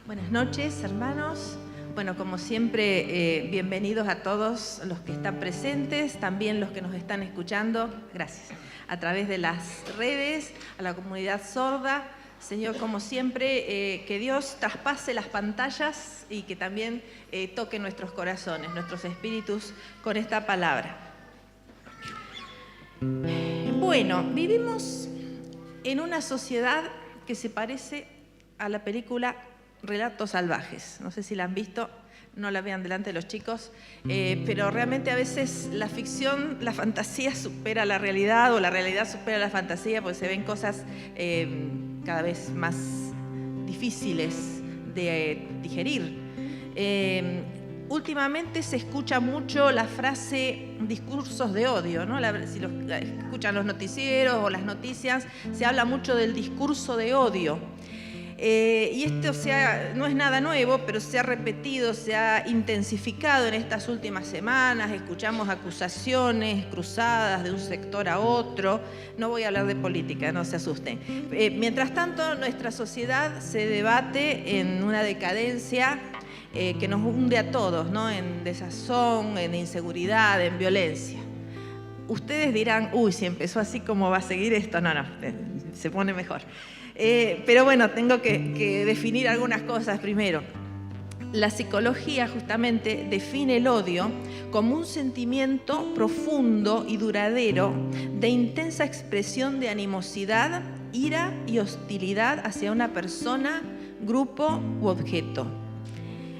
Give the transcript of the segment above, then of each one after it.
Buenas noches, hermanos. Bueno, como siempre, bienvenidos a todos los que están presentes, también los que nos están escuchando, gracias, a través de las redes, a la comunidad sorda. Señor, como siempre, que Dios traspase las pantallas y que también toque nuestros corazones, nuestros espíritus con esta palabra. Bueno, vivimos en una sociedad que se parece a la película Relatos Salvajes. No sé si la han visto, no la vean delante de los chicos, pero realmente a veces la ficción, la fantasía supera la realidad o la realidad supera la fantasía, porque se ven cosas cada vez más difíciles de digerir. Últimamente se escucha mucho la frase discursos de odio, ¿no? Si escuchan los noticieros o las noticias, se habla mucho del discurso de odio. Y esto no es nada nuevo, pero se ha repetido, se ha intensificado en estas últimas semanas. Escuchamos acusaciones cruzadas de un sector a otro. No voy a hablar de política, no se asusten. Mientras tanto, nuestra sociedad se debate en una decadencia que nos hunde a todos, ¿no? En desazón, en inseguridad, en violencia. Ustedes dirán, uy, si empezó así, ¿cómo va a seguir esto? No, se pone mejor. Pero bueno, tengo que definir algunas cosas primero. La psicología justamente define el odio como un sentimiento profundo y duradero de intensa expresión de animosidad, ira y hostilidad hacia una persona, grupo u objeto.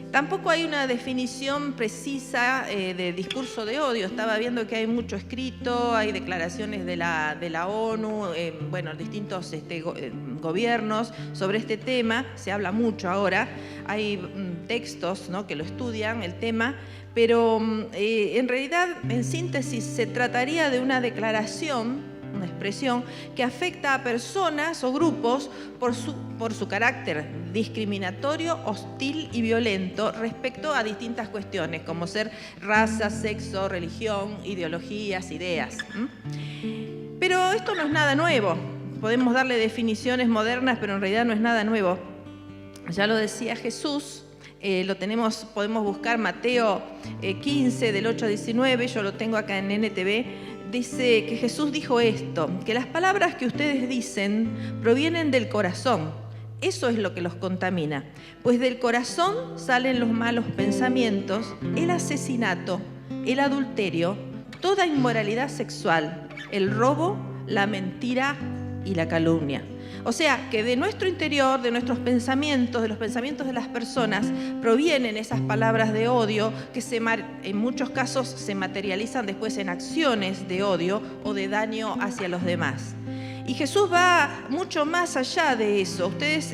Tampoco hay una definición precisa de discurso de odio. Estaba viendo que hay mucho escrito, hay declaraciones de la ONU, distintos gobiernos sobre este tema. Se habla mucho ahora. Hay textos, ¿no?, que lo estudian, el tema. Pero en realidad, en síntesis, se trataría de una declaración, una expresión que afecta a personas o grupos por su carácter discriminatorio, hostil y violento respecto a distintas cuestiones, como ser raza, sexo, religión, ideologías, ideas. Pero esto no es nada nuevo. Podemos darle definiciones modernas, pero en realidad no es nada nuevo. Ya lo decía Jesús. Podemos buscar Mateo 15, del 8 al 19, yo lo tengo acá en NTV. Dice que Jesús dijo esto, que las palabras que ustedes dicen provienen del corazón. Eso es lo que los contamina, pues del corazón salen los malos pensamientos, el asesinato, el adulterio, toda inmoralidad sexual, el robo, la mentira y la calumnia. O sea, que de nuestro interior, de nuestros pensamientos, de los pensamientos de las personas, provienen esas palabras de odio que en muchos casos se materializan después en acciones de odio o de daño hacia los demás. Y Jesús va mucho más allá de eso. Ustedes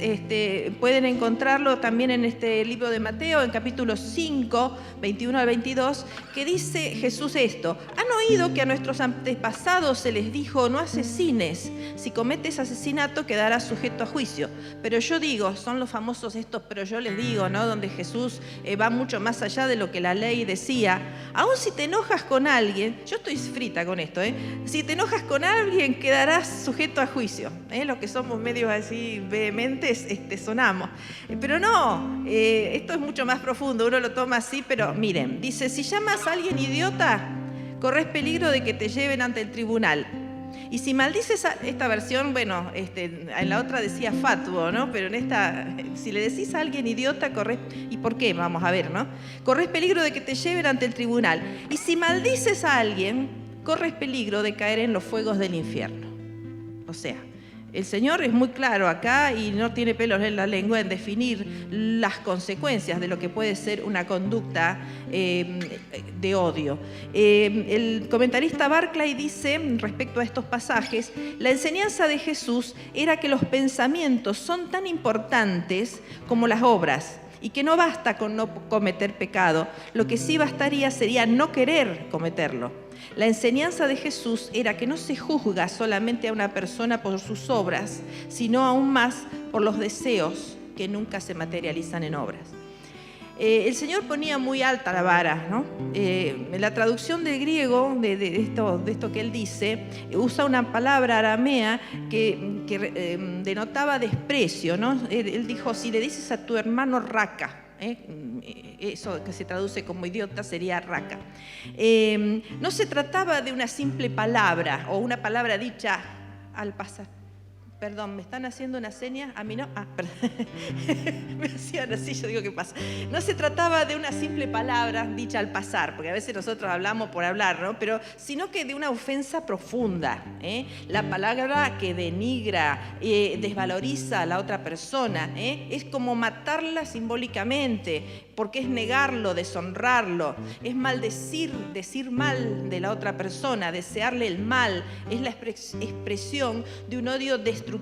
pueden encontrarlo también en este libro de Mateo, en capítulo 5, 21 al 22, que dice Jesús esto: ¿han oído que a nuestros antepasados se les dijo, no asesines? Si cometes asesinato quedarás sujeto a juicio. Pero yo digo, son los famosos estos, pero yo les digo, ¿no?, donde Jesús va mucho más allá de lo que la ley decía. Aún si te enojas con alguien, yo estoy frita con esto, si te enojas con alguien quedarás sujeto a juicio. Los que somos medios así vehementes sonamos. Pero no, esto es mucho más profundo, uno lo toma así, pero miren, dice, si llamas a alguien idiota, corres peligro de que te lleven ante el tribunal. Y si maldices esta versión, en la otra decía fatuo, ¿no? Pero en esta, si le decís a alguien idiota, corres... ¿Y por qué? Vamos a ver, ¿no? Corres peligro de que te lleven ante el tribunal. Y si maldices a alguien, corres peligro de caer en los fuegos del infierno. O sea, el Señor es muy claro acá y no tiene pelos en la lengua en definir las consecuencias de lo que puede ser una conducta de odio. El comentarista Barclay dice, respecto a estos pasajes, la enseñanza de Jesús era que los pensamientos son tan importantes como las obras y que no basta con no cometer pecado, lo que sí bastaría sería no querer cometerlo. La enseñanza de Jesús era que no se juzga solamente a una persona por sus obras, sino aún más por los deseos que nunca se materializan en obras. El Señor ponía muy alta la vara, ¿no? La traducción del griego de esto que Él dice usa una palabra aramea que denotaba desprecio, ¿no? Él dijo, si le dices a tu hermano raca, eso que se traduce como idiota sería raca. No se trataba de una simple palabra o una palabra dicha al pasar. Perdón, ¿me están haciendo una seña? A mí no. Perdón. Me hacían así, yo digo, ¿qué pasa? No se trataba de una simple palabra dicha al pasar, porque a veces nosotros hablamos por hablar, ¿no? Pero sino que de una ofensa profunda, La palabra que denigra, desvaloriza a la otra persona, es como matarla simbólicamente, porque es negarlo, deshonrarlo, es maldecir, decir mal de la otra persona, desearle el mal, es la expresión de un odio destructivo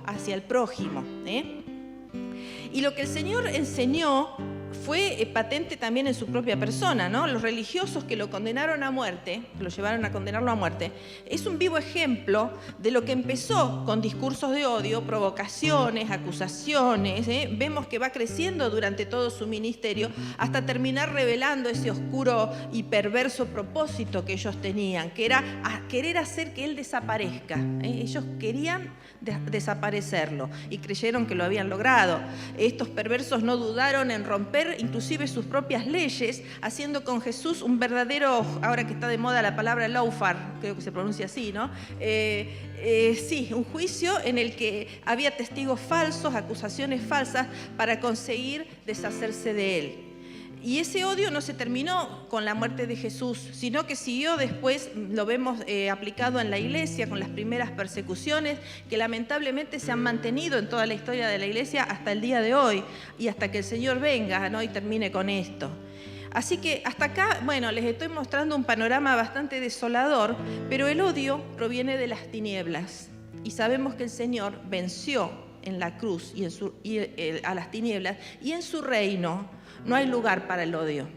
hacia el prójimo. Y lo que el Señor enseñó fue patente también en su propia persona, ¿no? Los religiosos que lo condenaron a muerte, que lo llevaron a condenarlo a muerte, es un vivo ejemplo de lo que empezó con discursos de odio, provocaciones, acusaciones. Vemos que va creciendo durante todo su ministerio hasta terminar revelando ese oscuro y perverso propósito que ellos tenían, que era querer hacer que él desaparezca. Ellos querían desaparecerlo y creyeron que lo habían logrado. Estos perversos no dudaron en romper inclusive sus propias leyes, haciendo con Jesús un verdadero, ahora que está de moda la palabra lawfare, creo que se pronuncia así, ¿no? Sí, un juicio en el que había testigos falsos, acusaciones falsas para conseguir deshacerse de él. Y ese odio no se terminó con la muerte de Jesús, sino que siguió después, lo vemos aplicado en la iglesia, con las primeras persecuciones, que lamentablemente se han mantenido en toda la historia de la iglesia hasta el día de hoy, y hasta que el Señor venga, ¿no? Y termine con esto. Así que hasta acá, bueno, les estoy mostrando un panorama bastante desolador, pero el odio proviene de las tinieblas. Y sabemos que el Señor venció en la cruz a las tinieblas, y en su reino no hay lugar para el odio.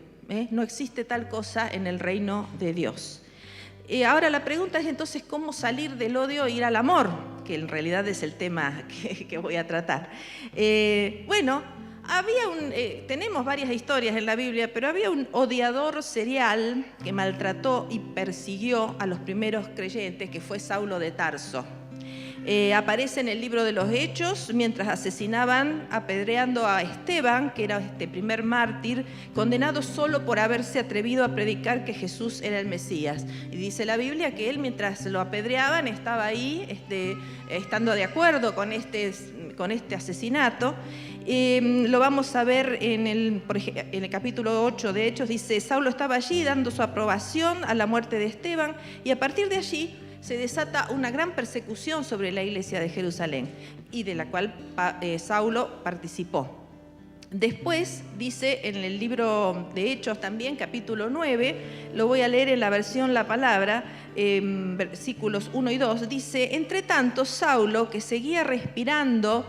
No existe tal cosa en el reino de Dios. Ahora la pregunta es entonces cómo salir del odio e ir al amor, que en realidad es el tema que voy a tratar. Tenemos varias historias en la Biblia, pero había un odiador serial que maltrató y persiguió a los primeros creyentes, que fue Saulo de Tarso. Aparece en el libro de los Hechos mientras asesinaban, apedreando a Esteban, que era este primer mártir, condenado solo por haberse atrevido a predicar que Jesús era el Mesías. Y dice la Biblia que él, mientras lo apedreaban, estaba ahí estando de acuerdo con este asesinato. Lo vamos a ver en el capítulo 8 de Hechos. Dice, Saulo estaba allí dando su aprobación a la muerte de Esteban, y a partir de allí se desata una gran persecución sobre la iglesia de Jerusalén, y de la cual Saulo participó. Después dice en el libro de Hechos también, capítulo 9, lo voy a leer en la versión La Palabra, versículos 1 y 2, dice, entre tanto Saulo, que seguía respirando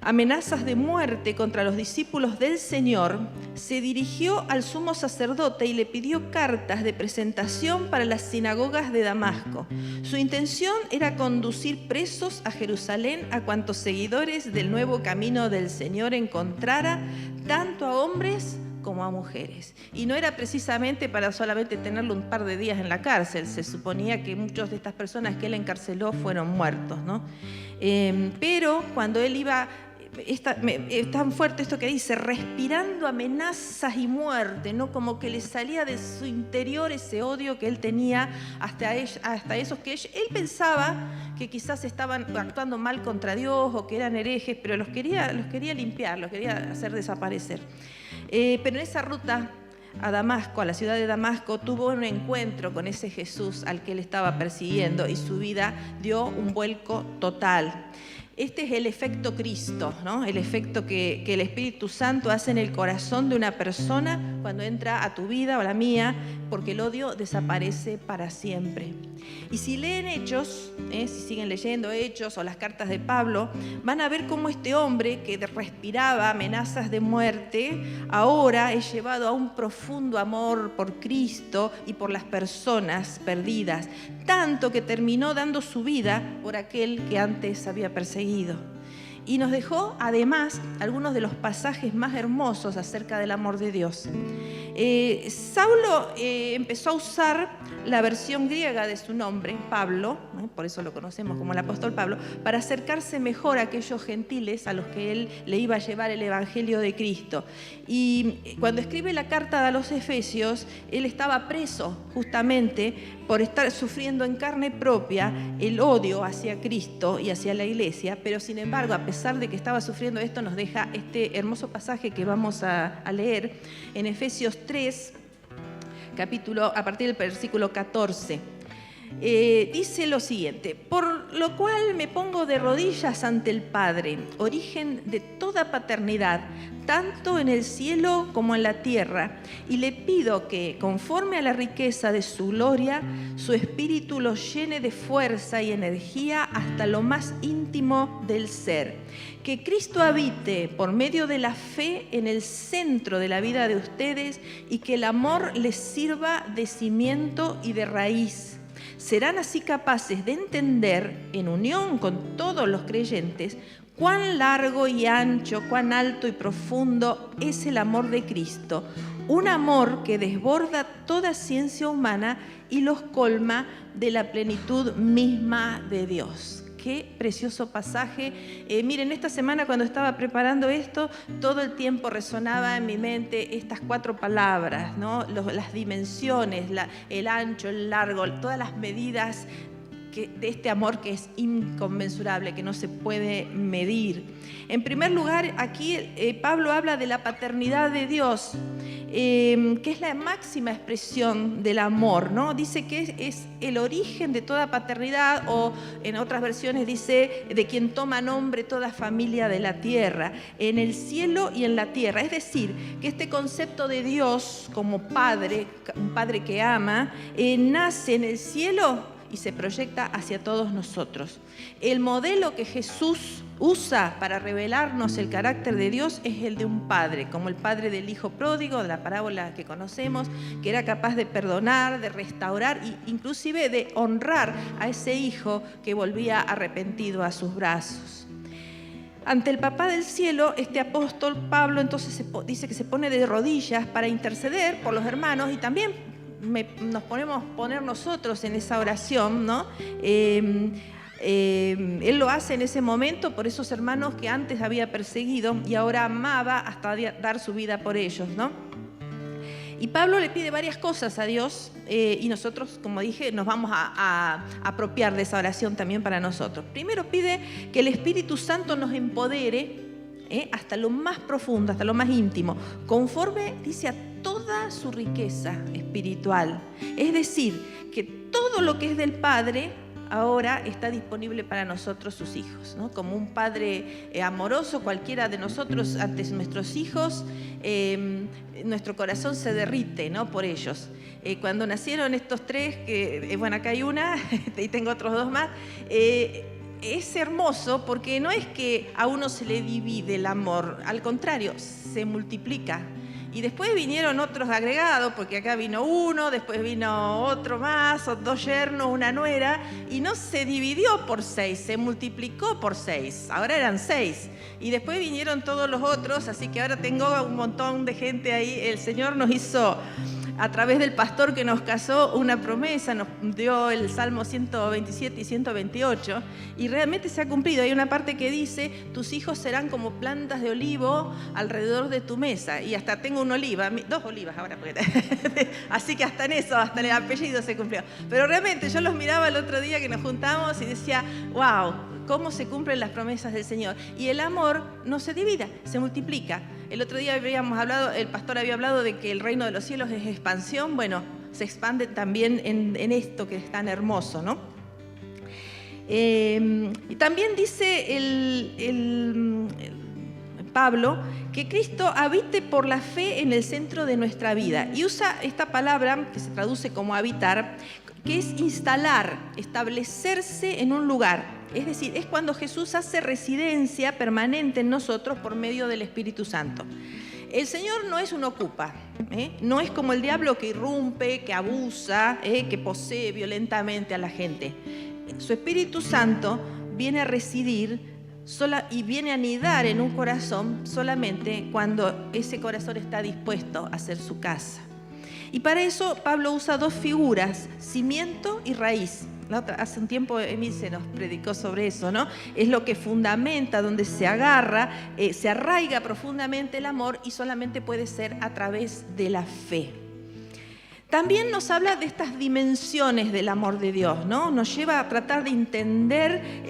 amenazas de muerte contra los discípulos del Señor, se dirigió al sumo sacerdote y le pidió cartas de presentación para las sinagogas de Damasco. Su intención era conducir presos a Jerusalén a cuantos seguidores del nuevo camino del Señor encontrara, tanto a hombres como a mujeres. Y no era precisamente para solamente tenerlo un par de días en la cárcel. Se suponía que muchas de estas personas que él encarceló fueron muertos, ¿no? Pero cuando él iba... Es tan fuerte esto que dice, respirando amenazas y muerte, ¿no? Como que le salía de su interior ese odio que él tenía hasta esos que él pensaba que quizás estaban actuando mal contra Dios o que eran herejes, pero los quería limpiar, los quería hacer desaparecer. Pero en esa ruta a Damasco, a la ciudad de Damasco, tuvo un encuentro con ese Jesús al que él estaba persiguiendo, y su vida dio un vuelco total. Este es el efecto Cristo, ¿no? El efecto que el Espíritu Santo hace en el corazón de una persona cuando entra a tu vida o a la mía, porque el odio desaparece para siempre. Y si leen Hechos, si siguen leyendo Hechos o las cartas de Pablo, van a ver cómo este hombre que respiraba amenazas de muerte, ahora es llevado a un profundo amor por Cristo y por las personas perdidas, tanto que terminó dando su vida por aquel que antes había perseguido. Y nos dejó además algunos de los pasajes más hermosos acerca del amor de Dios. Saulo empezó a usar la versión griega de su nombre, Pablo, por eso lo conocemos como el apóstol Pablo, para acercarse mejor a aquellos gentiles a los que él le iba a llevar el evangelio de Cristo. Y cuando escribe la carta a los Efesios, él estaba preso justamente por estar sufriendo en carne propia el odio hacia Cristo y hacia la iglesia, pero sin embargo, a pesar de que estaba sufriendo esto, nos deja este hermoso pasaje que vamos a leer en Efesios 3, a partir del versículo 14. Dice lo siguiente: por lo cual me pongo de rodillas ante el Padre, origen de toda paternidad, tanto en el cielo como en la tierra, y le pido que, conforme a la riqueza de su gloria, su espíritu lo llene de fuerza y energía hasta lo más íntimo del ser. Que Cristo habite por medio de la fe en el centro de la vida de ustedes y que el amor les sirva de cimiento y de raíz. Serán así capaces de entender, en unión con todos los creyentes, cuán largo y ancho, cuán alto y profundo es el amor de Cristo, un amor que desborda toda ciencia humana y los colma de la plenitud misma de Dios. Qué precioso pasaje. Miren, esta semana cuando estaba preparando esto, todo el tiempo resonaba en mi mente estas 4 palabras, ¿no? Las dimensiones, el ancho, el largo, todas las medidas de este amor que es inconmensurable, que no se puede medir. En primer lugar, aquí Pablo habla de la paternidad de Dios, que es la máxima expresión del amor, ¿no? Dice que es el origen de toda paternidad, o en otras versiones dice de quien toma nombre toda familia de la tierra, en el cielo y en la tierra. Es decir, que este concepto de Dios como Padre, un Padre que ama, nace en el cielo y se proyecta hacia todos nosotros. El modelo que Jesús usa para revelarnos el carácter de Dios es el de un padre, como el padre del hijo pródigo, de la parábola que conocemos, que era capaz de perdonar, de restaurar e inclusive de honrar a ese hijo que volvía arrepentido a sus brazos. Ante el Papá del cielo, este apóstol Pablo entonces dice que se pone de rodillas para interceder por los hermanos, y también nos podemos poner nosotros en esa oración, ¿no? Él lo hace en ese momento por esos hermanos que antes había perseguido y ahora amaba hasta dar su vida por ellos, ¿no? Y Pablo le pide varias cosas a Dios, y nosotros, como dije, nos vamos a apropiar de esa oración también para nosotros. Primero pide que el Espíritu Santo nos empodere hasta lo más profundo, hasta lo más íntimo, conforme, dice, a toda su riqueza espiritual. Es decir, que todo lo que es del Padre ahora está disponible para nosotros, sus hijos, ¿no? Como un padre amoroso, cualquiera de nosotros ante nuestros hijos, nuestro corazón se derrite, ¿no? Por ellos. Cuando nacieron estos 3, que bueno, acá hay una y tengo otros 2 más, es hermoso porque no es que a uno se le divide el amor, al contrario, se multiplica. Y después vinieron otros agregados, porque acá vino uno, después vino otro más, 2 yernos, una nuera, y no se dividió por 6, se multiplicó por 6. Ahora eran 6. Y después vinieron todos los otros, así que ahora tengo un montón de gente ahí. El Señor nos hizo, a través del pastor que nos casó, una promesa, nos dio el Salmo 127 y 128, y realmente se ha cumplido. Hay una parte que dice: tus hijos serán como plantas de olivo alrededor de tu mesa. Y hasta tengo una oliva, 2 olivas ahora, así que hasta en eso, hasta el apellido se cumplió. Pero realmente yo los miraba el otro día que nos juntamos y decía: wow, cómo se cumplen las promesas del Señor. Y el amor no se divide, se multiplica. El otro día habíamos hablado, el pastor había hablado de que el reino de los cielos es expansión. Bueno, se expande también en esto que es tan hermoso, ¿no? Y también dice Pablo que Cristo habite por la fe en el centro de nuestra vida. Y usa esta palabra que se traduce como habitar, que es instalar, establecerse en un lugar. Es decir, es cuando Jesús hace residencia permanente en nosotros por medio del Espíritu Santo. El Señor no es un ocupa, no es como el diablo que irrumpe, que abusa, que posee violentamente a la gente. Su Espíritu Santo viene a residir y viene a anidar en un corazón solamente cuando ese corazón está dispuesto a hacer su casa. Y para eso Pablo usa dos figuras, cimiento y raíz. Hace un tiempo Emil se nos predicó sobre eso, ¿no? Es lo que fundamenta, donde se agarra, se arraiga profundamente el amor, y solamente puede ser a través de la fe. También nos habla de estas dimensiones del amor de Dios, ¿no? Nos lleva a tratar de entender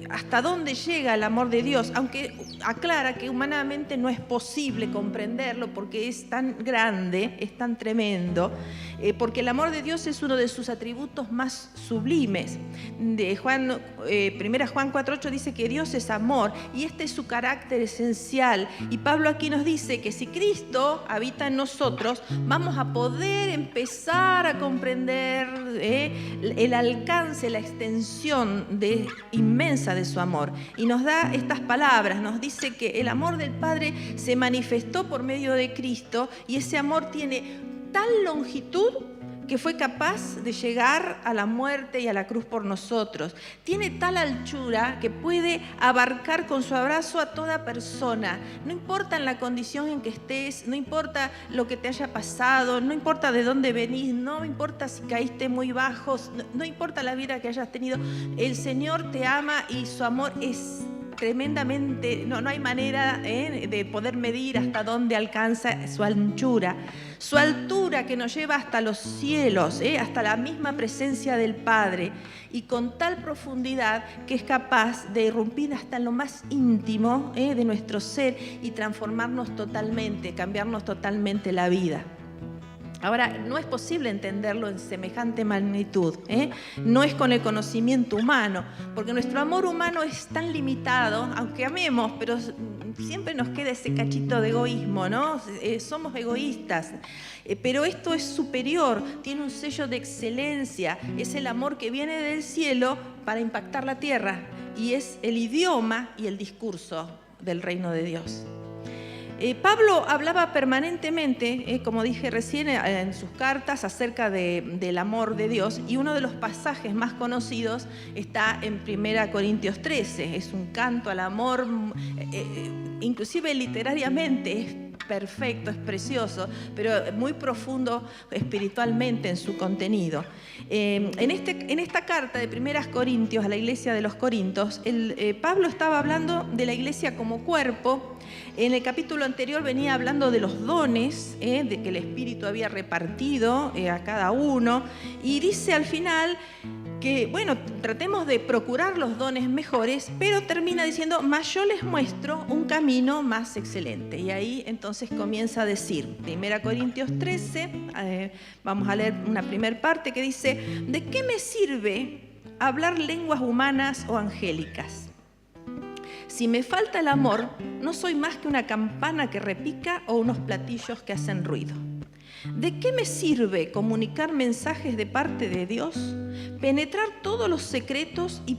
hasta dónde llega el amor de Dios, aunque aclara que humanamente no es posible comprenderlo porque es tan grande, es tan tremendo, porque el amor de Dios es uno de sus atributos más sublimes. Primera Juan 4:8 dice que Dios es amor, y este es su carácter esencial. Y Pablo aquí nos dice que si Cristo habita en nosotros, vamos a poder empezar a comprender el alcance, la extensión inmensa de su amor. Y nos da estas palabras, nos dice que el amor del Padre se manifestó por medio de Cristo, y ese amor tiene tal longitud que fue capaz de llegar a la muerte y a la cruz por nosotros. Tiene tal anchura que puede abarcar con su abrazo a toda persona. No importa en la condición en que estés, no importa lo que te haya pasado, no importa de dónde venís, no importa si caíste muy bajo, no importa la vida que hayas tenido. El Señor te ama y su amor es tremendamente, no hay manera de poder medir hasta dónde alcanza su anchura, su altura, que nos lleva hasta los cielos, hasta la misma presencia del Padre, y con tal profundidad que es capaz de irrumpir hasta en lo más íntimo de nuestro ser y transformarnos totalmente, cambiarnos totalmente la vida. Ahora, no es posible entenderlo en semejante magnitud, no es con el conocimiento humano, porque nuestro amor humano es tan limitado, aunque amemos, pero siempre nos queda ese cachito de egoísmo, ¿no? Somos egoístas, pero esto es superior, tiene un sello de excelencia, es el amor que viene del cielo para impactar la tierra, y es el idioma y el discurso del reino de Dios. Pablo hablaba permanentemente, como dije recién, en sus cartas acerca del amor de Dios, y uno de los pasajes más conocidos está en 1 Corintios 13. Es un canto al amor, inclusive literariamente es perfecto, es precioso, pero muy profundo espiritualmente en su contenido. En esta carta de 1 Corintios a la iglesia de los Corintios, Pablo estaba hablando de la iglesia como cuerpo. En el capítulo anterior venía hablando de los dones, de que el Espíritu había repartido a cada uno, y dice al final que, bueno, tratemos de procurar los dones mejores, pero termina diciendo, mas yo les muestro un camino más excelente. Y ahí entonces comienza a decir, 1 Corintios 13, vamos a leer una primera parte que dice, ¿de qué me sirve hablar lenguas humanas o angélicas? Si me falta el amor, no soy más que una campana que repica o unos platillos que hacen ruido. ¿De qué me sirve comunicar mensajes de parte de Dios, penetrar todos los secretos y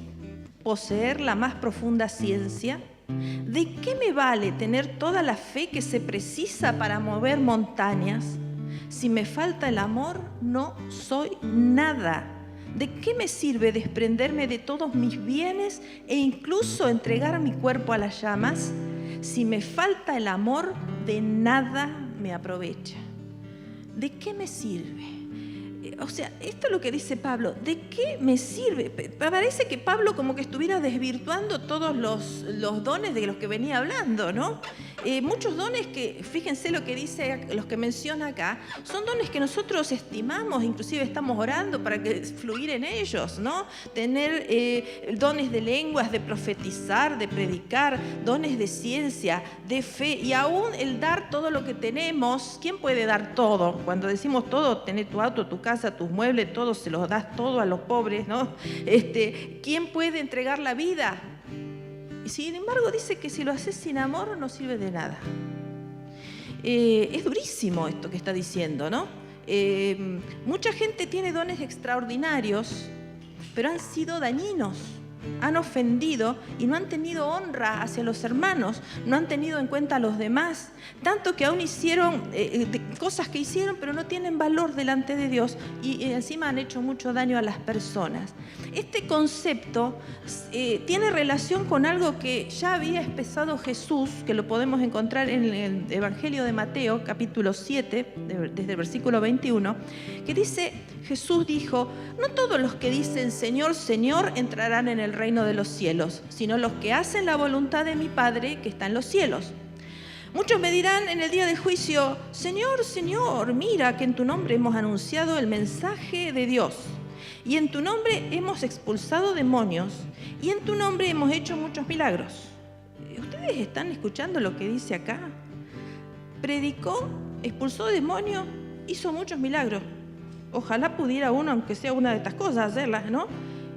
poseer la más profunda ciencia? ¿De qué me vale tener toda la fe que se precisa para mover montañas? Si me falta el amor, no soy nada. ¿De qué me sirve desprenderme de todos mis bienes e incluso entregar mi cuerpo a las llamas? Si me falta el amor, de nada me aprovecha. ¿De qué me sirve? O sea, esto es lo que dice Pablo. ¿De qué me sirve? Parece que Pablo como que estuviera desvirtuando todos los dones de los que venía hablando, ¿no? Muchos dones que, fíjense lo que dice, los que menciona acá, son dones que nosotros estimamos, inclusive estamos orando para que fluir en ellos, ¿no? Tener dones de lenguas, de profetizar, de predicar, dones de ciencia, de fe, y aún el dar todo lo que tenemos. ¿Quién puede dar todo? Cuando decimos todo, tener tu auto, tu casa, tus muebles, todo, se los das todo a los pobres, ¿no? ¿Quién puede entregar la vida? Y sin embargo dice que si lo haces sin amor no sirve de nada. Es durísimo esto que está diciendo, ¿no? Mucha gente tiene dones extraordinarios, pero han sido dañinos han ofendido y no han tenido honra hacia los hermanos, no han tenido en cuenta a los demás, tanto que aún hicieron cosas que hicieron, pero no tienen valor delante de Dios y encima han hecho mucho daño a las personas. Este concepto tiene relación con algo que ya había expresado Jesús, que lo podemos encontrar en el Evangelio de Mateo, capítulo 7, desde el versículo 21, que dice, Jesús dijo, no todos los que dicen Señor, Señor entrarán en el reino de los cielos, sino los que hacen la voluntad de mi Padre que está en los cielos. Muchos me dirán en el día del juicio, Señor, Señor, mira que en tu nombre hemos anunciado el mensaje de Dios, y en tu nombre hemos expulsado demonios, y en tu nombre hemos hecho muchos milagros. ¿Ustedes están escuchando lo que dice acá? Predicó, expulsó demonios, hizo muchos milagros. Ojalá pudiera uno, aunque sea una de estas cosas, hacerlas, ¿no?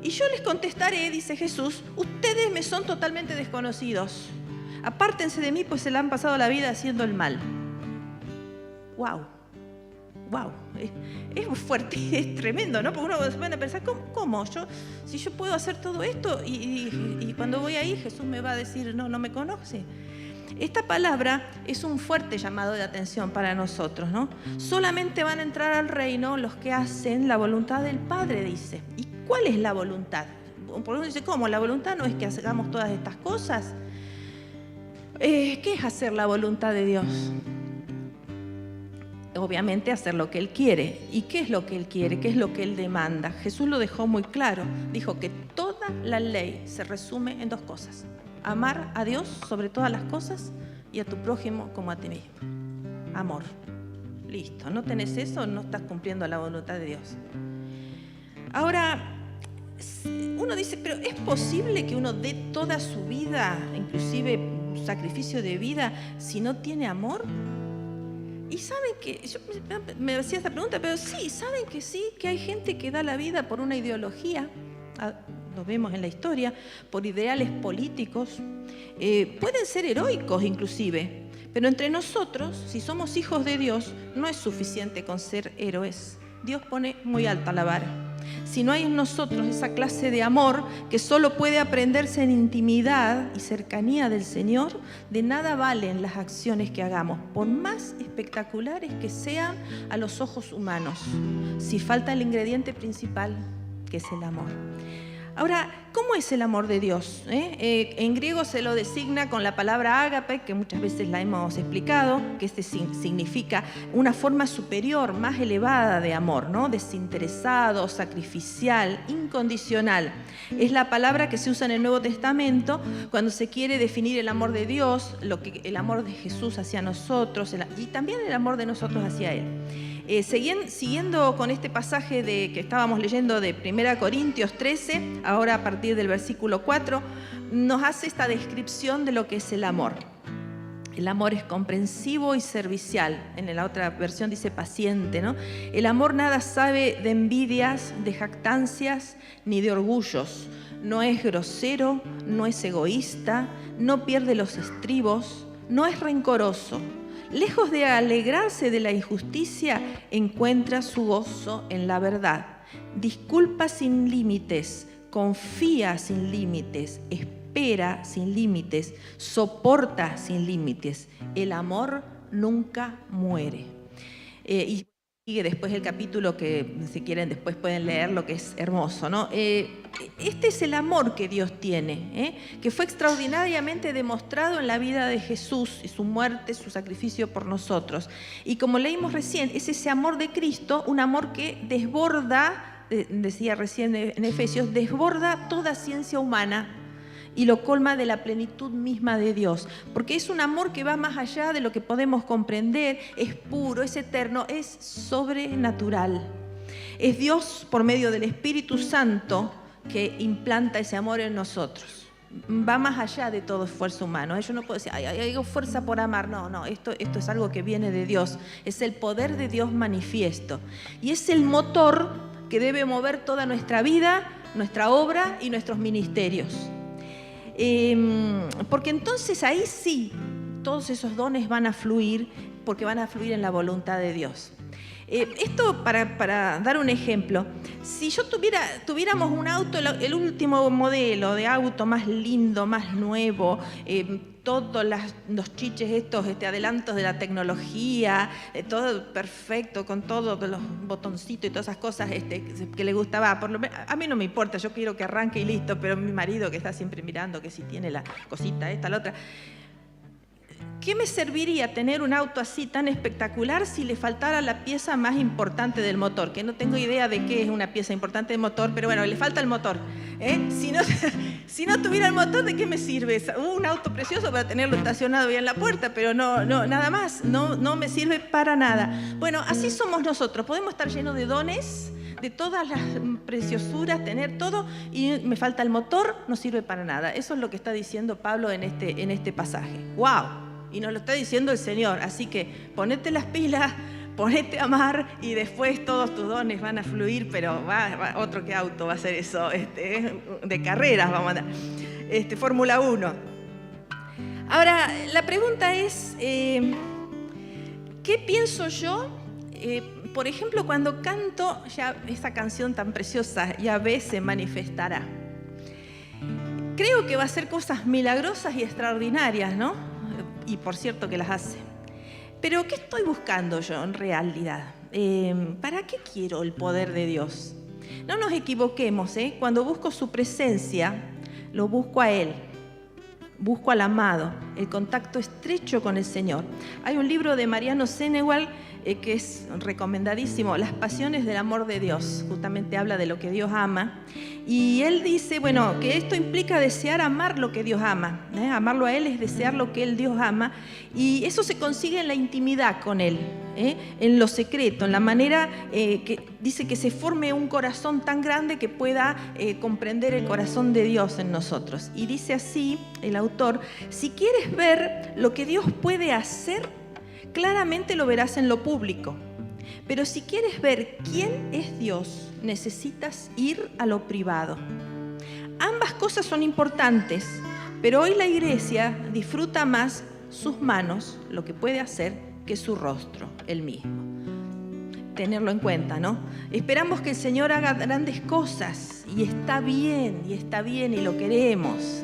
Y yo les contestaré, dice Jesús, ustedes me son totalmente desconocidos. Apártense de mí, pues se la han pasado la vida haciendo el mal. ¡Wow! ¡Wow! Es muy fuerte, es tremendo, ¿no? Porque uno se van a pensar, ¿cómo? Si yo puedo hacer todo esto y cuando voy ahí Jesús me va a decir, no me conoce. Esta palabra es un fuerte llamado de atención para nosotros, ¿no? Solamente van a entrar al reino los que hacen la voluntad del Padre, dice. ¿Y cuál es la voluntad? Por uno dice, ¿cómo? ¿La voluntad no es que hagamos todas estas cosas? ¿Qué es hacer la voluntad de Dios? Obviamente hacer lo que Él quiere. ¿Y qué es lo que Él quiere? ¿Qué es lo que Él demanda? Jesús lo dejó muy claro. Dijo que toda la ley se resume en dos cosas. Amar a Dios sobre todas las cosas y a tu prójimo como a ti mismo. Amor. Listo. ¿No tenés eso? No estás cumpliendo la voluntad de Dios. Ahora, uno dice, pero ¿es posible que uno dé toda su vida, inclusive un sacrificio de vida, si no tiene amor? Y saben que, yo me hacía esta pregunta, pero sí, saben que sí, que hay gente que da la vida por una ideología, lo vemos en la historia, por ideales políticos, pueden ser heroicos inclusive, pero entre nosotros, si somos hijos de Dios, no es suficiente con ser héroes. Dios pone muy alta la vara. Si no hay en nosotros esa clase de amor que solo puede aprenderse en intimidad y cercanía del Señor, de nada valen las acciones que hagamos, por más espectaculares que sean a los ojos humanos, si falta el ingrediente principal, que es el amor. Ahora, ¿cómo es el amor de Dios? En griego se lo designa con la palabra ágape, que muchas veces la hemos explicado, que significa una forma superior, más elevada de amor, ¿no? Desinteresado, sacrificial, incondicional. Es la palabra que se usa en el Nuevo Testamento cuando se quiere definir el amor de Dios, el amor de Jesús hacia nosotros y también el amor de nosotros hacia Él. Siguiendo con este pasaje que estábamos leyendo de 1 Corintios 13, ahora a partir del versículo 4, nos hace esta descripción de lo que es el amor. El amor es comprensivo y servicial. En la otra versión dice paciente, ¿no? El amor nada sabe de envidias, de jactancias, ni de orgullos. No es grosero, no es egoísta, no pierde los estribos, no es rencoroso. Lejos de alegrarse de la injusticia, encuentra su gozo en la verdad. Disculpa sin límites, confía sin límites, espera sin límites, soporta sin límites. El amor nunca muere. Y sigue después el capítulo que, si quieren, después pueden leer lo que es hermoso, ¿no? Este es el amor que Dios tiene, que fue extraordinariamente demostrado en la vida de Jesús y su muerte, su sacrificio por nosotros. Y como leímos recién, es ese amor de Cristo, un amor que desborda, decía recién en Efesios, desborda toda ciencia humana y lo colma de la plenitud misma de Dios, porque es un amor que va más allá de lo que podemos comprender, es puro, es eterno, es sobrenatural. Es Dios por medio del Espíritu Santo que implanta ese amor en nosotros. Va más allá de todo esfuerzo humano. Yo no puedo decir, hay fuerza por amar. No, esto es algo que viene de Dios. Es el poder de Dios manifiesto. Y es el motor que debe mover toda nuestra vida, nuestra obra y nuestros ministerios. Porque entonces ahí sí, todos esos dones van a fluir, porque van a fluir en la voluntad de Dios. Esto para dar un ejemplo, Si yo tuviéramos un auto, el último modelo de auto más lindo, más nuevo, todos los chiches estos, adelantos de la tecnología, todo perfecto, con todos los botoncitos y todas esas cosas que le gustaba, por lo menos, a mí no me importa, yo quiero que arranque y listo, pero mi marido que está siempre mirando que si tiene la cosita esta, la otra. ¿Qué me serviría tener un auto así tan espectacular si le faltara la pieza más importante del motor? Que no tengo idea de qué es una pieza importante del motor, pero bueno, le falta el motor. Si no tuviera el motor, ¿de qué me sirve? Un auto precioso para tenerlo estacionado bien en la puerta, pero no, nada más, no me sirve para nada. Bueno, así somos nosotros, podemos estar llenos de dones, de todas las preciosuras, tener todo, y me falta el motor, no sirve para nada. Eso es lo que está diciendo Pablo en este pasaje. ¡Wow! Y nos lo está diciendo el Señor, así que ponete las pilas, ponete a amar y después todos tus dones van a fluir, pero va otro que auto va a ser eso, de carreras vamos a andar, Fórmula 1. Ahora, la pregunta es, ¿qué pienso yo? Por ejemplo, cuando canto ya esa canción tan preciosa, Yahvé se manifestará. Creo que va a hacer cosas milagrosas y extraordinarias, ¿no? Y por cierto que las hace. Pero ¿qué estoy buscando yo en realidad? ¿Para qué quiero el poder de Dios? No nos equivoquemos, cuando busco su presencia, lo busco a Él, busco al amado, el contacto estrecho con el Señor. Hay un libro de Mariano Senegal que es recomendadísimo, Las pasiones del amor de Dios, justamente habla de lo que Dios ama, y él dice, bueno, que esto implica desear amar lo que Dios ama, amarlo a Él es desear lo que Dios ama, y eso se consigue en la intimidad con Él, en lo secreto, en la manera que dice que se forme un corazón tan grande que pueda comprender el corazón de Dios en nosotros. Y dice así el autor, si quieres ver lo que Dios puede hacer, claramente lo verás en lo público. Pero si quieres ver quién es Dios, necesitas ir a lo privado. Ambas cosas son importantes, pero hoy la iglesia disfruta más sus manos, lo que puede hacer, que su rostro, el mismo. Tenerlo en cuenta, ¿no? Esperamos que el Señor haga grandes cosas y está bien, y lo queremos,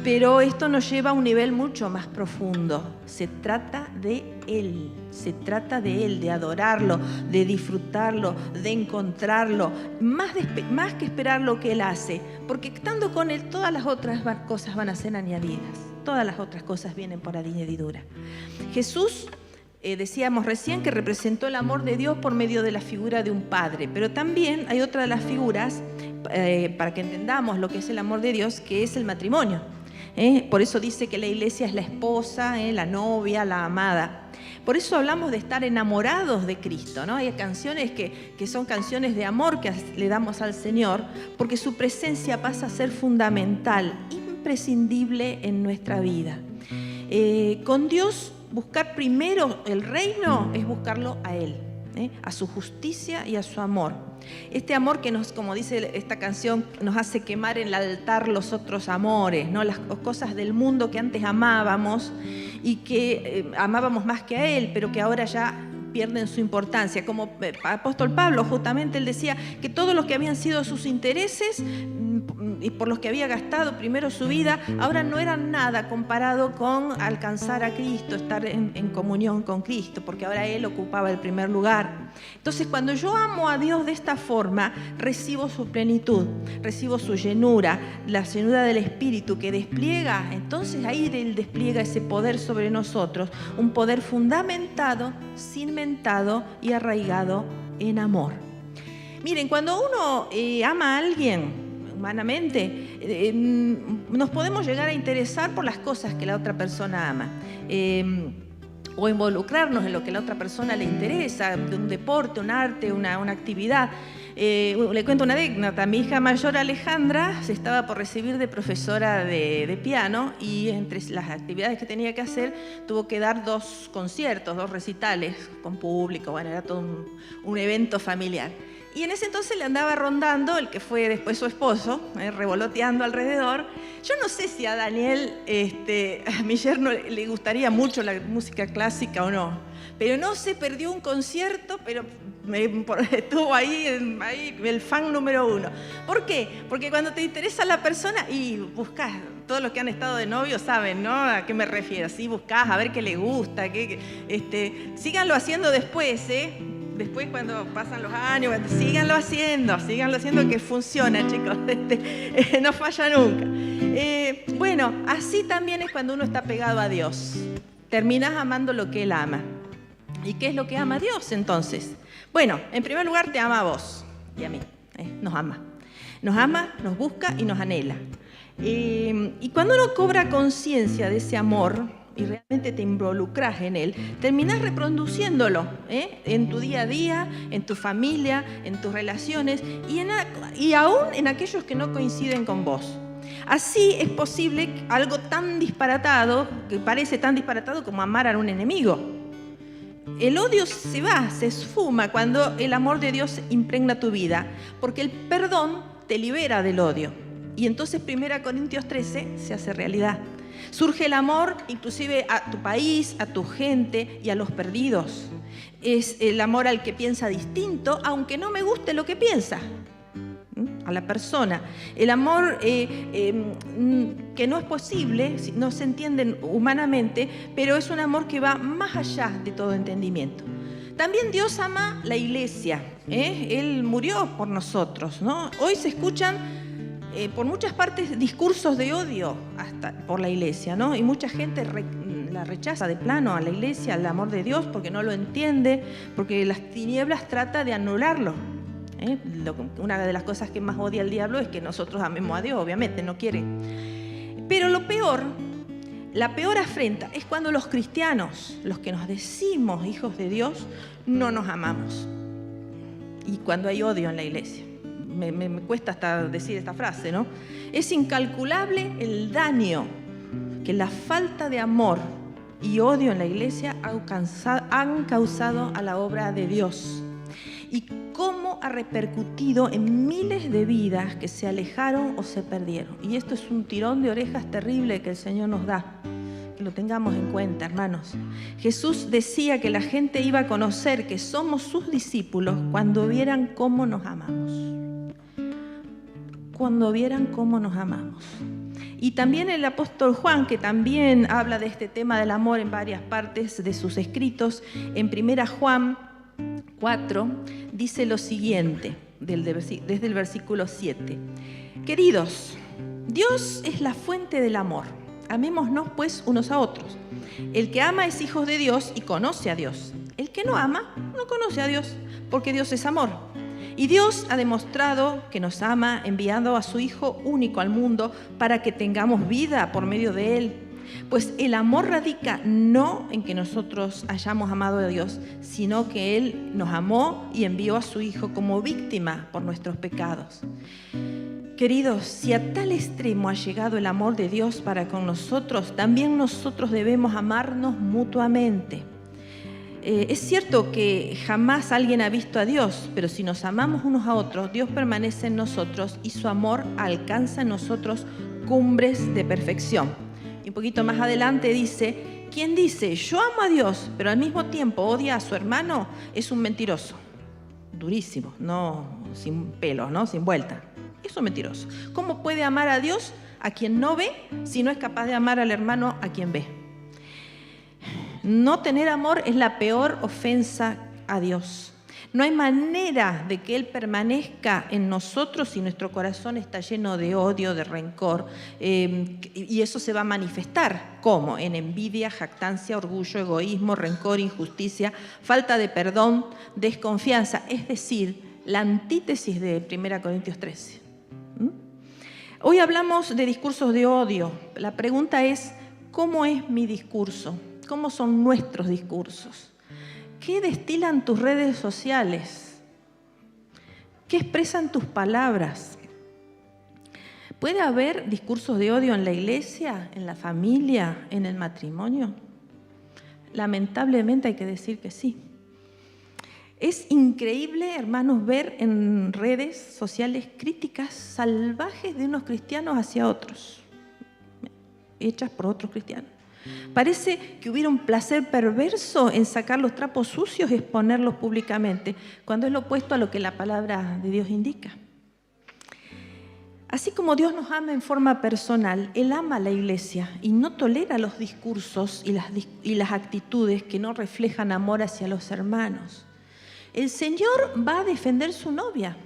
pero esto nos lleva a un nivel mucho más profundo. Se trata de Él, de adorarlo, de disfrutarlo, de encontrarlo, más que esperar lo que Él hace, porque estando con Él todas las otras cosas van a ser añadidas, todas las otras cosas vienen por añadidura. Jesús, decíamos recién que representó el amor de Dios por medio de la figura de un padre, pero también hay otra de las figuras, para que entendamos lo que es el amor de Dios, que es el matrimonio. Por eso dice que la iglesia es la esposa, la novia, la amada. Por eso hablamos de estar enamorados de Cristo, ¿no? Hay canciones que son canciones de amor que le damos al Señor, porque su presencia pasa a ser fundamental, imprescindible en nuestra vida. Con Dios, buscar primero el reino es buscarlo a Él, a su justicia y a su amor. Este amor que como dice esta canción, nos hace quemar en el altar los otros amores, ¿no? Las cosas del mundo que antes amábamos y que amábamos más que a Él, pero que ahora ya pierden su importancia. Como el apóstol Pablo, justamente él decía que todos los que habían sido sus intereses y por los que había gastado primero su vida, ahora no eran nada comparado con alcanzar a Cristo, estar en comunión con Cristo, porque ahora Él ocupaba el primer lugar. Entonces, cuando yo amo a Dios de esta forma, recibo su plenitud, recibo su llenura, la llenura del Espíritu que despliega, entonces ahí Él despliega ese poder sobre nosotros, un poder fundamentado, cimentado y arraigado en amor. Miren, cuando uno ama a alguien humanamente, nos podemos llegar a interesar por las cosas que la otra persona ama, o involucrarnos en lo que la otra persona le interesa, de un deporte, un arte, una actividad. Le cuento una anécdota. Mi hija mayor, Alejandra, se estaba por recibir de profesora de piano, y entre las actividades que tenía que hacer tuvo que dar 2 conciertos, 2 recitales con público. Bueno, era todo un evento familiar. Y en ese entonces le andaba rondando el que fue después su esposo, revoloteando alrededor. Yo no sé si a Daniel, a mi yerno, le gustaría mucho la música clásica o no, pero no se perdió un concierto, pero estuvo ahí el fan número 1. ¿Por qué? Porque cuando te interesa la persona y buscas, todos los que han estado de novio saben, ¿no? ¿A qué me refiero? Sí, buscás a ver qué le gusta, síganlo haciendo después, ¿eh? Después cuando pasan los años, síganlo haciendo que funciona, chicos, no falla nunca. Bueno, así también es cuando uno está pegado a Dios. Terminás amando lo que Él ama. ¿Y qué es lo que ama Dios entonces? Bueno, en primer lugar te ama a vos y a mí, nos ama. Nos ama, nos busca y nos anhela. Y cuando uno cobra conciencia de ese amor y realmente te involucras en él, terminás reproduciéndolo en tu día a día, en tu familia, en tus relaciones y aún en aquellos que no coinciden con vos. Así es posible algo tan disparatado, que parece tan disparatado como amar a un enemigo. El odio se va, se esfuma cuando el amor de Dios impregna tu vida, porque el perdón te libera del odio. Y entonces 1 Corintios 13 se hace realidad. Surge el amor inclusive a tu país, a tu gente y a los perdidos. Es el amor al que piensa distinto, aunque no me guste lo que piensa, a la persona. El amor que no es posible, no se entiende humanamente, pero es un amor que va más allá de todo entendimiento. También Dios ama la iglesia, Él murió por nosotros, ¿no? Hoy se escuchan por muchas partes discursos de odio hasta por la iglesia, ¿no? Y mucha gente la rechaza de plano a la iglesia, al amor de Dios, porque no lo entiende, porque las tinieblas trata de anularlo. Una de las cosas que más odia el diablo es que nosotros amemos a Dios, obviamente, no quiere. Pero la peor afrenta es cuando los cristianos, los que nos decimos hijos de Dios, no nos amamos. Y cuando hay odio en la iglesia. Me cuesta hasta decir esta frase, ¿no? Es incalculable el daño que la falta de amor y odio en la iglesia han causado a la obra de Dios. Y cómo ha repercutido en miles de vidas que se alejaron o se perdieron. Y esto es un tirón de orejas terrible que el Señor nos da. Que lo tengamos en cuenta, hermanos. Jesús decía que la gente iba a conocer que somos sus discípulos cuando vieran cómo nos amamos. Cuando vieran cómo nos amamos. Y también el apóstol Juan, que también habla de este tema del amor en varias partes de sus escritos, en 1 Juan 4, dice lo siguiente, desde el versículo 7. Queridos, Dios es la fuente del amor. Amémonos pues unos a otros. El que ama es hijo de Dios y conoce a Dios. El que no ama no conoce a Dios, porque Dios es amor. Y Dios ha demostrado que nos ama enviando a su Hijo único al mundo para que tengamos vida por medio de Él. Pues el amor radica no en que nosotros hayamos amado a Dios, sino que Él nos amó y envió a su Hijo como víctima por nuestros pecados. Queridos, si a tal extremo ha llegado el amor de Dios para con nosotros, también nosotros debemos amarnos mutuamente. Es cierto que jamás alguien ha visto a Dios, pero si nos amamos unos a otros, Dios permanece en nosotros y su amor alcanza en nosotros cumbres de perfección. Y un poquito más adelante dice, quien dice, yo amo a Dios, pero al mismo tiempo odia a su hermano, es un mentiroso. Durísimo, no sin pelos, ¿no? Sin vuelta. Es un mentiroso. ¿Cómo puede amar a Dios a quien no ve si no es capaz de amar al hermano a quien ve? No tener amor es la peor ofensa a Dios. No hay manera de que Él permanezca en nosotros si nuestro corazón está lleno de odio, de rencor. Y eso se va a manifestar. ¿Cómo? En envidia, jactancia, orgullo, egoísmo, rencor, injusticia, falta de perdón, desconfianza. Es decir, la antítesis de 1 Corintios 13. Hoy hablamos de discursos de odio. La pregunta es, ¿cómo es mi discurso? ¿Cómo son nuestros discursos? ¿Qué destilan tus redes sociales? ¿Qué expresan tus palabras? ¿Puede haber discursos de odio en la iglesia, en la familia, en el matrimonio? Lamentablemente hay que decir que sí. Es increíble, hermanos, ver en redes sociales críticas salvajes de unos cristianos hacia otros, hechas por otros cristianos. Parece que hubiera un placer perverso en sacar los trapos sucios y exponerlos públicamente, cuando es lo opuesto a lo que la palabra de Dios indica. Así como Dios nos ama en forma personal, Él ama a la iglesia y no tolera los discursos y las actitudes que no reflejan amor hacia los hermanos. El Señor va a defender su novia.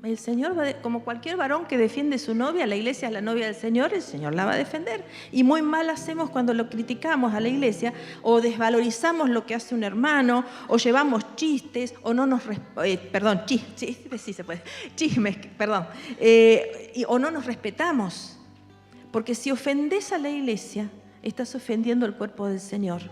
El Señor, como cualquier varón que defiende su novia, la iglesia es la novia del Señor, el Señor la va a defender. Y muy mal hacemos cuando lo criticamos a la iglesia, o desvalorizamos lo que hace un hermano, o llevamos chistes, o no nos... chismes, o no nos respetamos. Porque si ofendes a la iglesia, estás ofendiendo el cuerpo del Señor.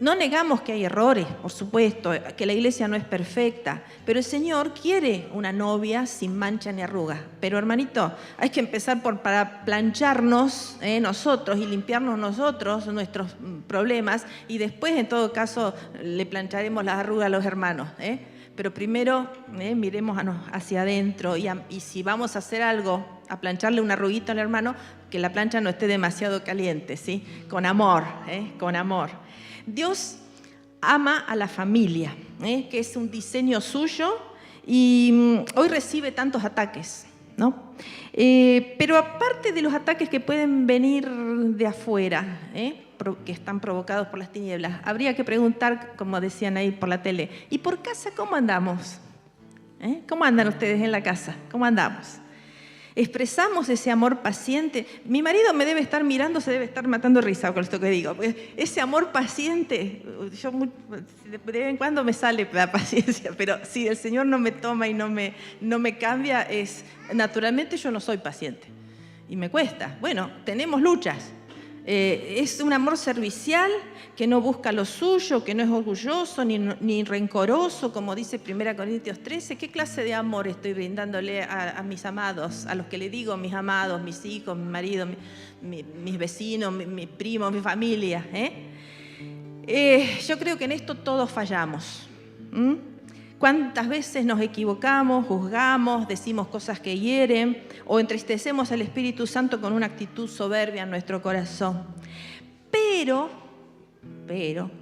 No negamos que hay errores, por supuesto, que la iglesia no es perfecta, pero el Señor quiere una novia sin mancha ni arruga. Pero hermanito, hay que empezar para plancharnos nosotros y limpiarnos nosotros nuestros problemas, y después en todo caso le plancharemos las arrugas a los hermanos. Pero primero miremos hacia adentro y si vamos a hacer algo, a plancharle una arruguita al hermano, que la plancha no esté demasiado caliente, ¿sí? Con amor, con amor. Dios ama a la familia, que es un diseño suyo, y hoy recibe tantos ataques, ¿no? Pero aparte de los ataques que pueden venir de afuera, que están provocados por las tinieblas, habría que preguntar, como decían ahí por la tele, ¿y por casa cómo andamos? ¿Cómo andan ustedes en la casa? ¿Cómo andamos? ¿Expresamos ese amor paciente? Mi marido me debe estar mirando, se debe estar matando de risa con esto que digo. Ese amor paciente, yo de vez en cuando me sale la paciencia, pero si el Señor no me toma y no me cambia, naturalmente yo no soy paciente. Y me cuesta. Bueno, tenemos luchas. Es un amor servicial que no busca lo suyo, que no es orgulloso ni rencoroso, como dice 1 Corintios 13. ¿Qué clase de amor estoy brindándole a mis amados, a los que le digo mis amados, mis hijos, mi marido, mis vecinos, mis primos, mi familia? Yo creo que en esto todos fallamos. ¿Cuántas veces nos equivocamos, juzgamos, decimos cosas que hieren o entristecemos al Espíritu Santo con una actitud soberbia en nuestro corazón? Pero,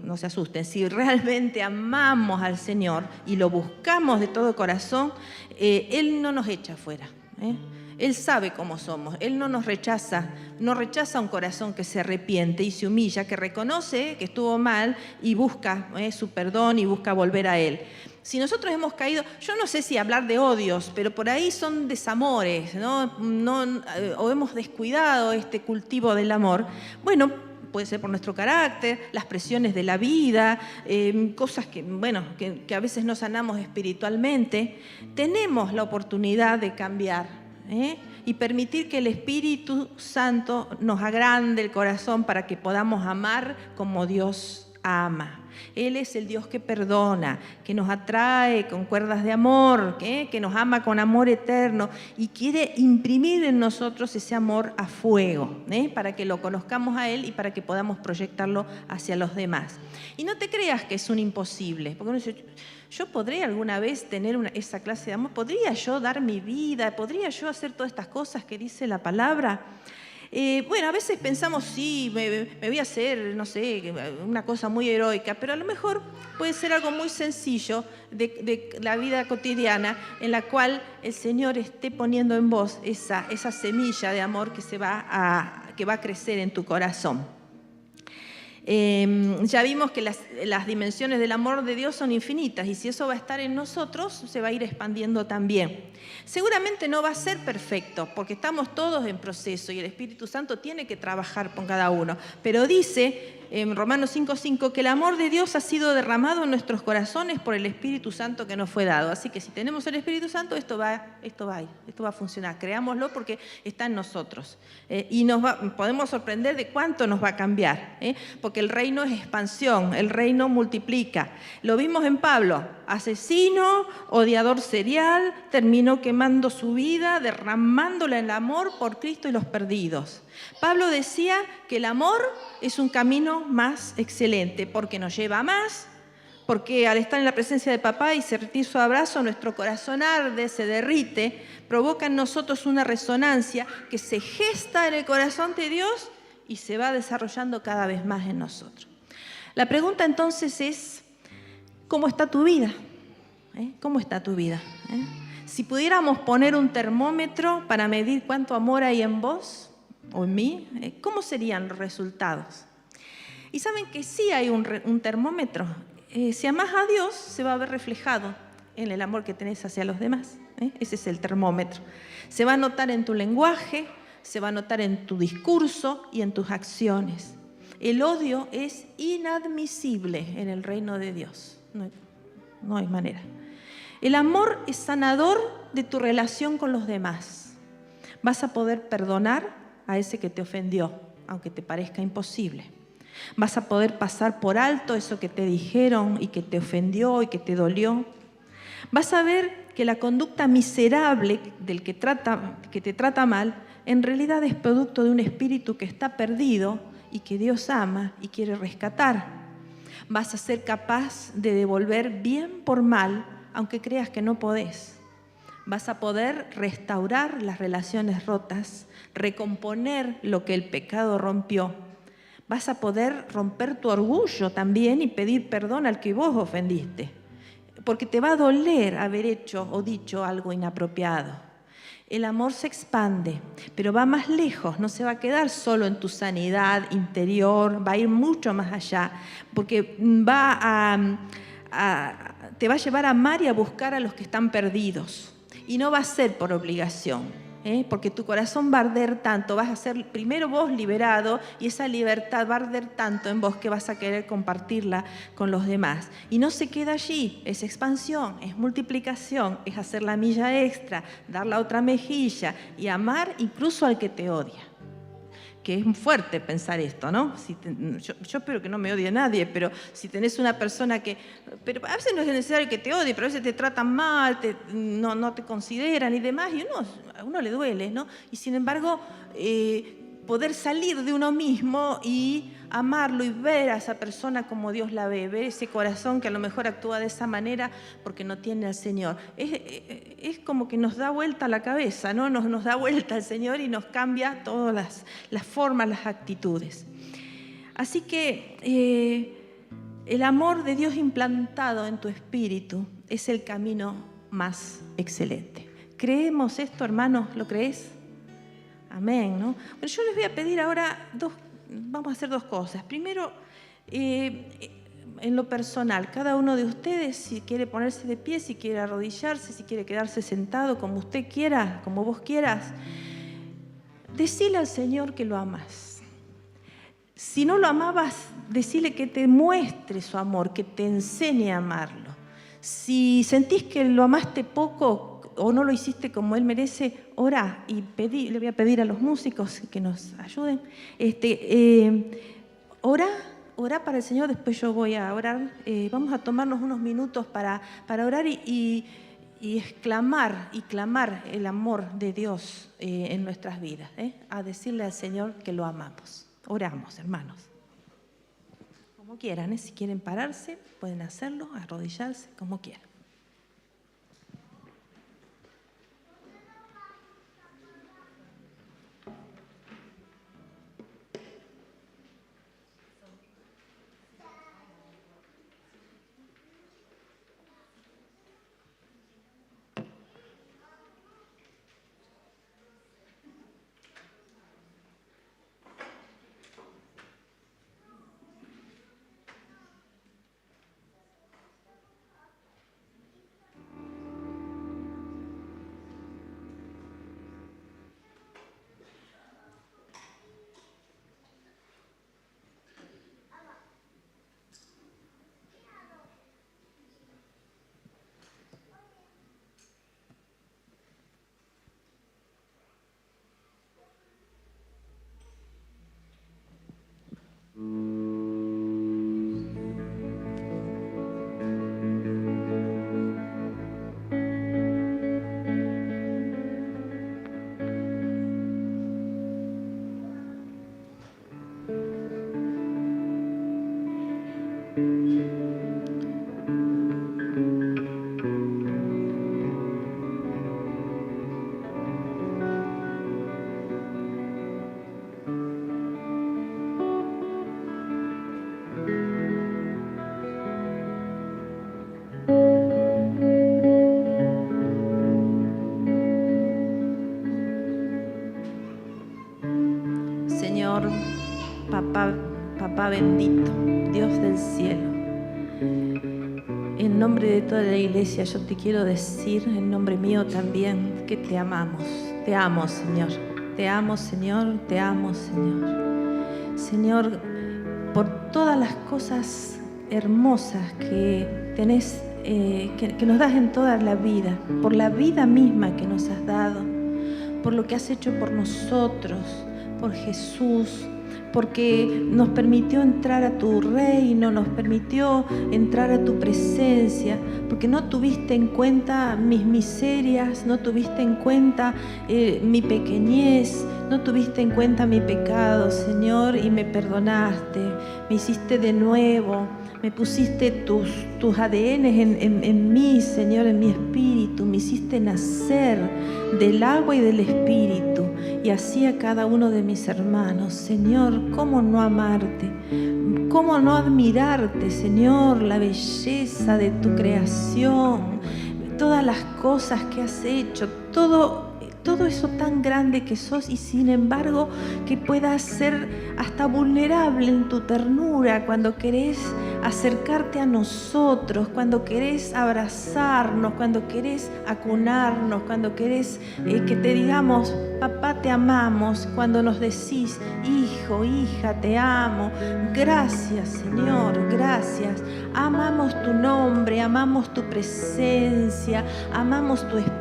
no se asusten, si realmente amamos al Señor y lo buscamos de todo corazón, Él no nos echa afuera. Él sabe cómo somos, Él no nos rechaza, no rechaza un corazón que se arrepiente y se humilla, que reconoce que estuvo mal y busca su perdón y busca volver a Él. Si nosotros hemos caído, yo no sé si hablar de odios, pero por ahí son desamores, ¿no? O hemos descuidado este cultivo del amor. Bueno, puede ser por nuestro carácter, las presiones de la vida, cosas que a veces no sanamos espiritualmente. Tenemos la oportunidad de cambiar, y permitir que el Espíritu Santo nos agrande el corazón para que podamos amar como Dios ama. Él es el Dios que perdona, que nos atrae con cuerdas de amor, que nos ama con amor eterno y quiere imprimir en nosotros ese amor a fuego, para que lo conozcamos a Él y para que podamos proyectarlo hacia los demás. Y no te creas que es un imposible, porque uno dice, ¿yo podré alguna vez tener esa clase de amor? ¿Podría yo dar mi vida? ¿Podría yo hacer todas estas cosas que dice la palabra? A veces pensamos, sí, me voy a hacer, no sé, una cosa muy heroica, pero a lo mejor puede ser algo muy sencillo de la vida cotidiana, en la cual el Señor esté poniendo en vos esa semilla de amor que va a crecer en tu corazón. Ya vimos que las dimensiones del amor de Dios son infinitas, y si eso va a estar en nosotros, se va a ir expandiendo también. Seguramente no va a ser perfecto, porque estamos todos en proceso y el Espíritu Santo tiene que trabajar con cada uno. Pero dice en Romanos 5:5 que el amor de Dios ha sido derramado en nuestros corazones por el Espíritu Santo que nos fue dado. Así que si tenemos el Espíritu Santo, esto va a funcionar. Creámoslo porque está en nosotros. Y podemos sorprender de cuánto nos va a cambiar, porque el reino es expansión, el reino multiplica. Lo vimos en Pablo, asesino, odiador serial, terminó quemando su vida, derramándola en el amor por Cristo y los perdidos. Pablo decía que el amor es un camino más excelente porque nos lleva a más, porque al estar en la presencia de papá y sentir su abrazo, nuestro corazón arde, se derrite, provoca en nosotros una resonancia que se gesta en el corazón de Dios y se va desarrollando cada vez más en nosotros. La pregunta entonces es, ¿cómo está tu vida? ¿Cómo está tu vida? Si pudiéramos poner un termómetro para medir cuánto amor hay en vos o en mí, ¿cómo serían los resultados? Y saben que sí hay un termómetro. Si amás a Dios, se va a ver reflejado en el amor que tenés hacia los demás. Ese es el termómetro. Se va a notar en tu lenguaje, se va a notar en tu discurso y en tus acciones. El odio es inadmisible en el reino de Dios. No hay manera. El amor es sanador de tu relación con los demás. Vas a poder perdonar a ese que te ofendió, aunque te parezca imposible. Vas a poder pasar por alto eso que te dijeron y que te ofendió y que te dolió. Vas a ver que la conducta miserable del que te trata mal, en realidad es producto de un espíritu que está perdido y que Dios ama y quiere rescatar. Vas a ser capaz de devolver bien por mal, aunque creas que no podés. Vas a poder restaurar las relaciones rotas, recomponer lo que el pecado rompió. Vas a poder romper tu orgullo también y pedir perdón al que vos ofendiste, porque te va a doler haber hecho o dicho algo inapropiado. El amor se expande, pero va más lejos, no se va a quedar solo en tu sanidad interior, va a ir mucho más allá, porque te va a llevar a amar y a buscar a los que están perdidos. Y no va a ser por obligación, porque tu corazón va a arder tanto, vas a ser primero vos liberado y esa libertad va a arder tanto en vos que vas a querer compartirla con los demás. Y no se queda allí, es expansión, es multiplicación, es hacer la milla extra, dar la otra mejilla y amar incluso al que te odia. Que es fuerte pensar esto, ¿no? Yo espero que no me odie nadie, pero si tenés una persona que... Pero a veces no es necesario que te odie, pero a veces te tratan mal, no te consideran y demás, y a uno le duele, ¿no? Y sin embargo, poder salir de uno mismo y amarlo y ver a esa persona como Dios la ve, ver ese corazón que a lo mejor actúa de esa manera porque no tiene al Señor. Es como que nos da vuelta la cabeza, ¿no? Nos da vuelta el Señor y nos cambia todas las formas, las actitudes. Así que el amor de Dios implantado en tu espíritu es el camino más excelente. ¿Creemos esto, hermanos? ¿Lo crees? Amén, ¿no? Bueno, yo les voy a pedir ahora vamos a hacer dos cosas. Primero, en lo personal, cada uno de ustedes, si quiere ponerse de pie, si quiere arrodillarse, si quiere quedarse sentado, como usted quiera, como vos quieras, decile al Señor que lo amás. Si no lo amabas, decile que te muestre su amor, que te enseñe a amarlo. Si sentís que lo amaste poco o no lo hiciste como Él merece, orá y le voy a pedir a los músicos que nos ayuden. Orá para el Señor, después yo voy a orar. Vamos a tomarnos unos minutos para orar y exclamar y clamar el amor de Dios en nuestras vidas, a decirle al Señor que lo amamos. Oramos, hermanos. Como quieran, si quieren pararse, pueden hacerlo, arrodillarse, como quieran. Papá bendito, Dios del cielo. En nombre de toda la iglesia yo te quiero decir, en nombre mío también, que te amamos. Te amo, Señor. Te amo, Señor. Te amo, Señor. Señor, por todas las cosas hermosas que tenés, que nos das en toda la vida, por la vida misma que nos has dado, por lo que has hecho por nosotros, por Jesús, porque nos permitió entrar a tu reino, nos permitió entrar a tu presencia, porque no tuviste en cuenta mis miserias, no tuviste en cuenta mi pequeñez, no tuviste en cuenta mi pecado, Señor, y me perdonaste, me hiciste de nuevo, me pusiste tus ADN en mí, Señor, en mi espíritu, me hiciste nacer del agua y del espíritu, y así a cada uno de mis hermanos. Señor, ¿cómo no amarte? ¿Cómo no admirarte, Señor, la belleza de tu creación, todas las cosas que has hecho, todo eso tan grande que sos, y sin embargo que puedas ser hasta vulnerable en tu ternura cuando querés acercarte a nosotros, cuando querés abrazarnos, cuando querés acunarnos, cuando querés que te digamos, papá te amamos, cuando nos decís, hijo, hija, te amo. Gracias, Señor, gracias. Amamos tu nombre, amamos tu presencia, amamos tu espíritu.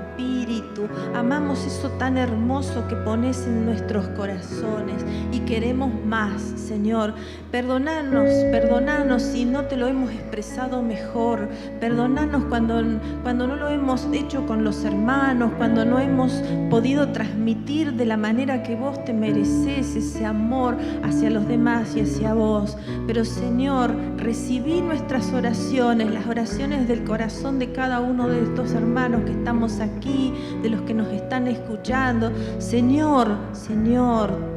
Amamos eso tan hermoso que pones en nuestros corazones y queremos más, Señor. Perdonanos si no te lo hemos expresado mejor. Perdonanos cuando no lo hemos hecho con los hermanos, cuando no hemos podido transmitir de la manera que vos te mereces ese amor hacia los demás y hacia vos. Pero, Señor, recibí nuestras oraciones, las oraciones del corazón de cada uno de estos hermanos que estamos aquí, de los que nos están escuchando. Señor,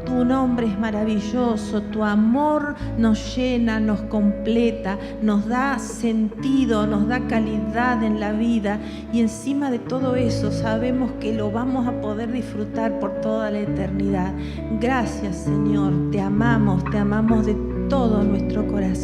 tu nombre es maravilloso, tu amor nos llena, nos completa, nos da sentido, nos da calidad en la vida, y encima de todo eso sabemos que lo vamos a poder disfrutar por toda la eternidad. Gracias, Señor, te amamos de todo nuestro corazón.